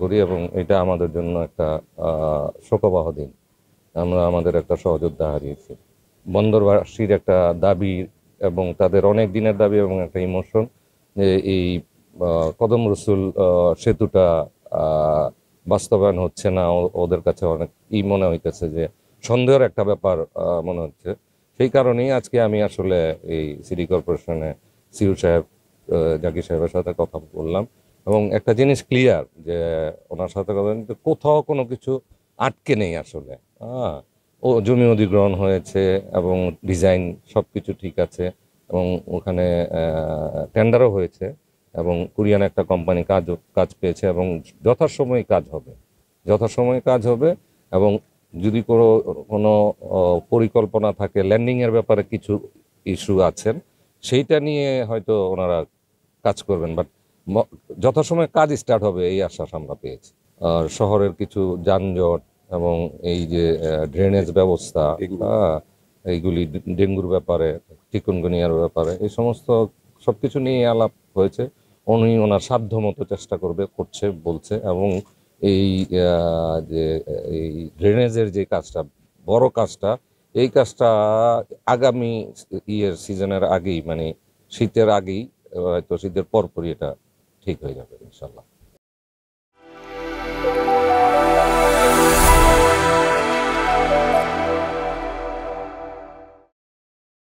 করি এবং এটা আমাদের জন্য একটা শোকবহ দিন। আমরা আমাদের একটা সহযোদ্ধা হারিয়েছি। বন্দরবাসীর একটা দাবি এবং তাদের অনেক দিনের দাবি এবং একটা ইমোশন যে এই কদম রসুল সেতুটা বাস্তবায়ন হচ্ছে না, ওদের কাছে অনেক মনে হইতেছে যে সন্দেহের একটা ব্যাপার মনে হচ্ছে। সেই কারণেই আজকে আমি আসলে এই সিটি কর্পোরেশনে সিইও সাহেব জাকির সাহেবের সাথে কথা বললাম এবং একটা জিনিস ক্লিয়ার যে ওনার সাথে কথা বলতে কোথাও কোনো কিছু আটকে নেই আসলে। হ্যাঁ, ও জমি অধিগ্রহণ হয়েছে এবং ডিজাইন সবকিছু ঠিক আছে এবং ওখানে টেন্ডারও হয়েছে এবং কোরিয়ান একটা কোম্পানি কাজ পেয়েছে এবং যথাসময়ে কাজ হবে, যথাসময়ে কাজ হবে। এবং যদি কোনো কোনো পরিকল্পনা থাকে ল্যান্ডিং এর ব্যাপারে কিছু ইস্যু আছেন, সেইটা নিয়ে হয়তো ওনারা কাজ করবেন, বাট যথাসময়ে কাজ স্টার্ট হবে এই আশ্বাস আমরা পেয়েছি। আর শহরের কিছু যানজট এবং এই যে ড্রেনেজ ব্যবস্থা, এইগুলি ডেঙ্গুর ব্যাপারে, চিকুনগুনিয়ার ব্যাপারে, এই সমস্ত সবকিছু নিয়ে আলাপ হয়েছে। উনি ওনার সাধ্য মতো চেষ্টা করছে বলছে এবং এই যে এই ড্রেনেজের যে কাজটা, বড় কাজটা, এই কাজটা আগামী সিজনের আগেই, মানে শীতের আগেই, হয়তো শীতের পরপরই এটা ঠিক হয়ে যাবে ইনশাল্লাহ।